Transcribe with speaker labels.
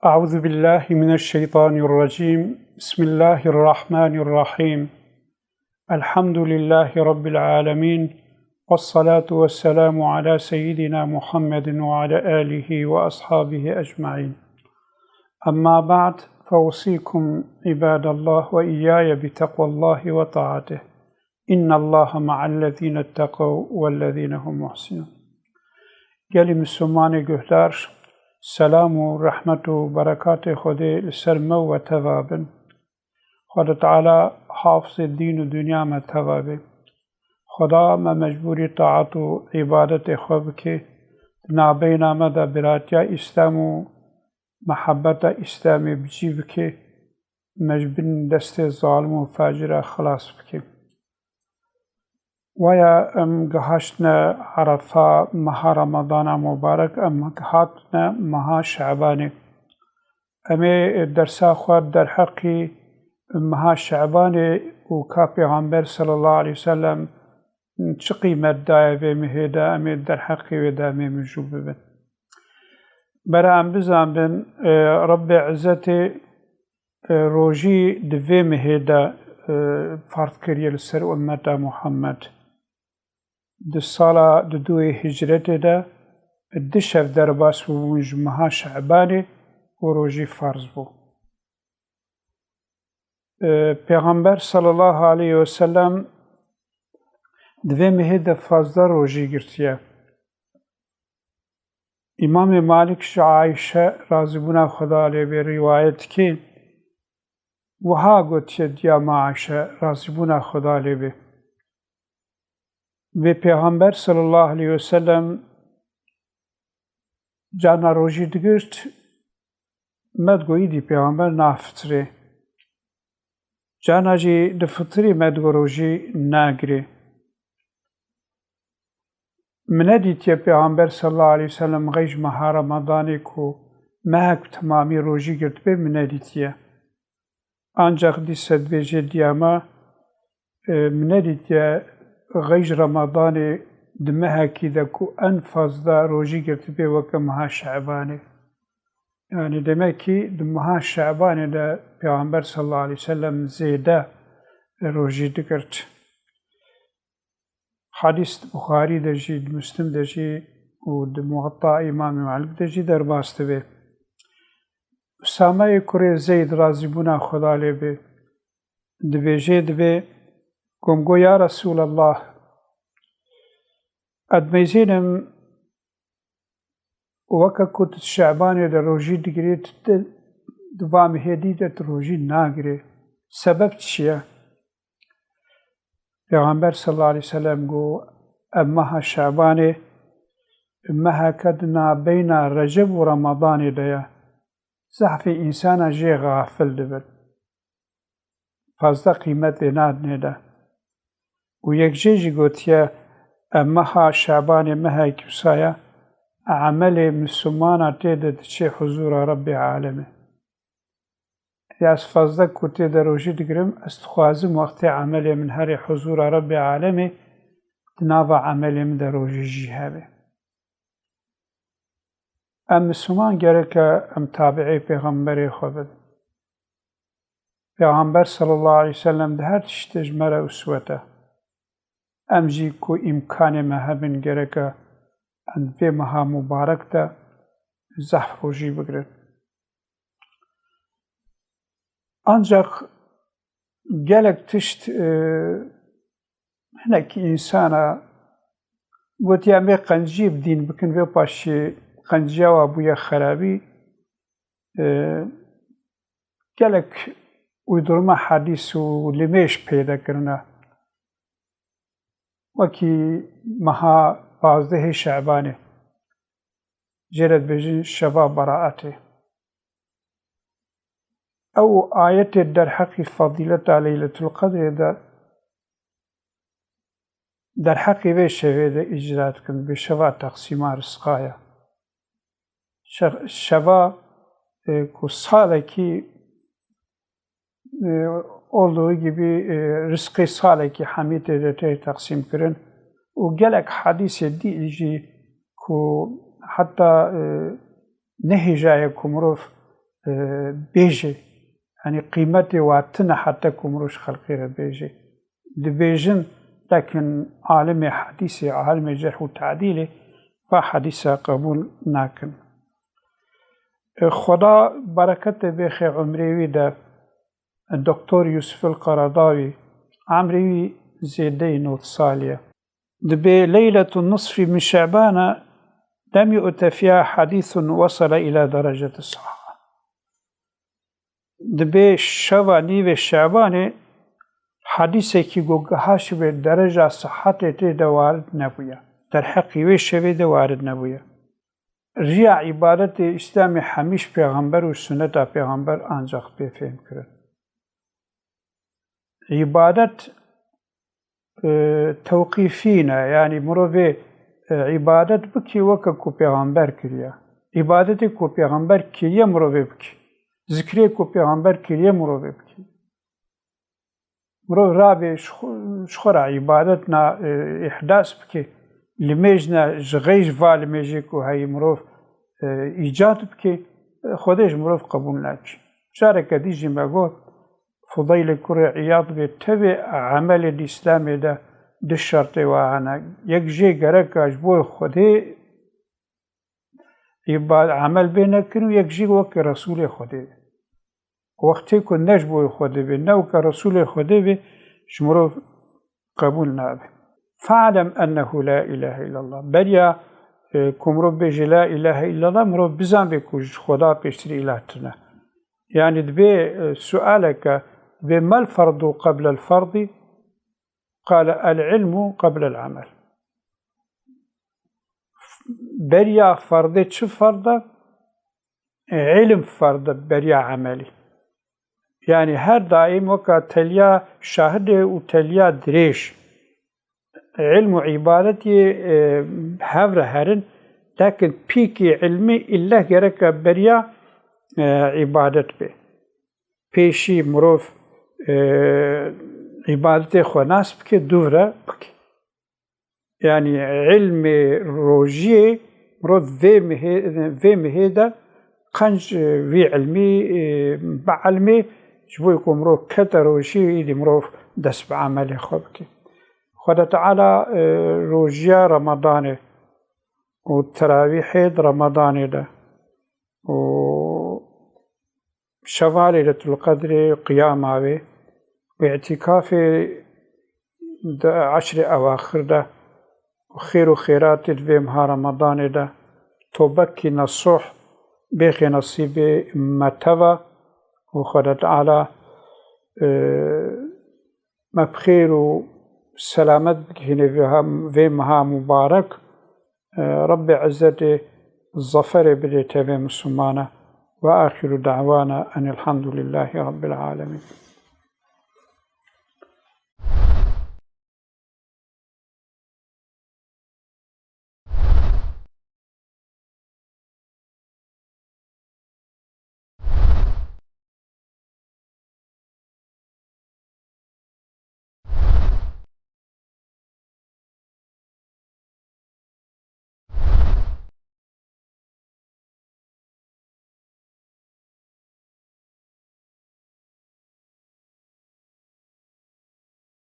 Speaker 1: أعوذ بالله من الشيطان الرجيم. بسم الله الرحمن الرحيم. الحمد لله رب العالمين، والصلاة والسلام على سيدنا محمد وعلى آله وأصحابه أجمعين. أما بعد، فأوصيكم عباد الله وإياي بتقوى الله وطاعته. إن الله مع الذين اتقوا والذين هم محسنون. Geli Müslümanı göhler, selamu, rahmetu, berekatı Khudi serme ve tevabin. Khudi Teala hafız-ı din-u dünya me tevabi. Khuda me mecburi taatu ibadet-i khub ki nabeyna me da biratya İslamu mehabbeta İslami bicib ki mecbin deste zalimu facira khalas ki. ويا قهشنا عرفا مها رمضان مبارك قهاتنا مها شعباني أمي درسا خواد در حقي مها شعباني وكا پیغمبر صلى الله عليه وسلم چقي مدايا في مهيدا أمي در حقي ودامي مجوب بن برا أم بزان بن رب عزتي روجي دفي مهيدا فرض كريا لسر أمة محمد د سالا د دوی هجرت ده دشف در باس و مها شعبانه و روژی فرض بو. پیغمبر صلی الله علیه و سلم دوی مهد فازده روژی گرتیه. امام مالک عایشه رازی بنا خدا علیه به روایت که وها گوتید یا ما عایشه رازی بنا خدا علیه به ve Peygamber sallallahu aleyhi ve sellem cana roji digert medgoyi di Peygamber naftre cana ji de fitri medgo roji nagre منادیت Peygamber sallallahu aleyhi ve sellem gayj maha Ramazani ko mahak tamami roji girt be منادیتیه ancak dised beje diyama منادیتیه غيج رمضان دمها كذا كو أنفذ ذا روجي قلت بي وكمها شعباني يعني دمكي دمها شعباني دا پیغمبر صلى الله عليه وسلم زيدا روجي دقرت حديث بخاري دجي مسلم دجي ودموطا إمام مالك دجي درباست بي أسامة كوري زيد رازي بنا خدا لي بي دبيجي دبي قمقو يا رسول الله أدميزينم وكا كنت الشعباني لروجي دقريت دوام هديدة روجي ناقري سبب تشيا پیغمبر صلى الله عليه وسلم قو أمها شعباني أمها كدنا بين رجب ورمضان ديا زحفي إنسان جي غافل دبل فازدا قيمت ناد ندا ويكجيجي قوتيا أمها شعبان مها كسايا عمل مسلمان تيدت شي حضور رب عالمه ياس فازدا كوتي دروجي دقرم استخوازم وقت عمل من هاري حضور رب عالمه تنافع عمل من دروجي جهابه أم مسلمان جرك أم تابعي پیغمبر خوبد پیغمبر صلى الله عليه وسلم ده هر تشتج مرا أسوته امجی کو امکان مهبن گرکه ان في مها مبارک ده زحف روجی بگرد. ancak gelek tişt هناك insana گوتیا می قنجیب دین بکن و پاشی قنجیا و بویا خرابی gelek uydurma hadis و لمیش پیدا کرنا وكي مها بازده شعبانه جرد بجن شفا براءته أو آية در حق فضيلة ليلة القدر در حق بشفا ده إجرات كن بشفا تقسيم رزقايا شفا كو سالكي olduğu gibi rızkı salaki hamid edete taksim kırın. O gelek hadis edici ku hatta ne hicaya kumruf بيجي يعني قيمتي واتنا حتى كمروش خلقي بيجي دبيجن لكن عالم حديثي عالم جرح وتعديلي فحديثة قبول ناكن خدا بركة بخي عمري ده الدكتور يوسف القرضاوي عمري زيدي نوت صالية دبي ليلة النصف من شعبان لم يؤت فيها حديث وصل إلى درجة الصحة دبي شوا نيف شعبان حديثي كي قوقهاش بالدرجة صحتي دوارد نبويا در حقي شوي دوارد نبويا ريا عبادت اسلام حميش پیغمبر و سنت پیغمبر انجاق بفهم کرد عبادت توقيفينا يعني مروفي عبادت بكي وكا كو پیغمبر كريا عبادت كو پیغمبر كريا مروفي بكي ذكري كو پیغمبر كريا مروفي بكي مروف رابي شخورا عبادتنا إحداث بكي لميجنا جغيش فالميجيكو هاي مروف إيجاد بكي خودش مروف قبول ناكي شارك ديجي ما قول فضيل كري عياض بيتبع عمل الإسلام ده الشرط وانا يكجي قرق أجبوه خودي يبقى عمل بينكن ويكجي وك رسول خودي وقتی که نجبوی خودی بی نو که رسول خودی بی شمرو قبول نابه فعلم أنه لا إله إلا الله بريا كمرو بيجي لا إله إلا الله مرو بزن بكوش خدا بيشتري إلهتنا يعني دبي سؤالك بما الفرض قبل الفرض قال العلم قبل العمل بريا فرض شو فرض علم فرض بريا عملي يعني هر دائم وكا تليا شاهد وتليا دريش علم وعبادتي هفر هرن لكن بيكي علمي إلا جرك بريا عبادت به بيشي مروف عبادتي خوناس بكي دورة بكي يعني علم روجي مروف في مهيدا قنج في علمي بعلمي شبو يكون مروف كتر وشي يدي مروف دس بعملي خوبكي خدا تعالى روجيا رمضان والتراويح رمضان ده وشوال ليلة القدر قيام عليه واعتكاف 10 أواخر ده وخير وخيرات الفيمها رمضان ده توبكي نصوح بيخي نصيبي متوى وخدا تعالى مبخير سلامت بكيني فيمها مبارك رب عزتي الظفر بديت في مسلمانة وآخر دعوانا أن الحمد لله رب العالمين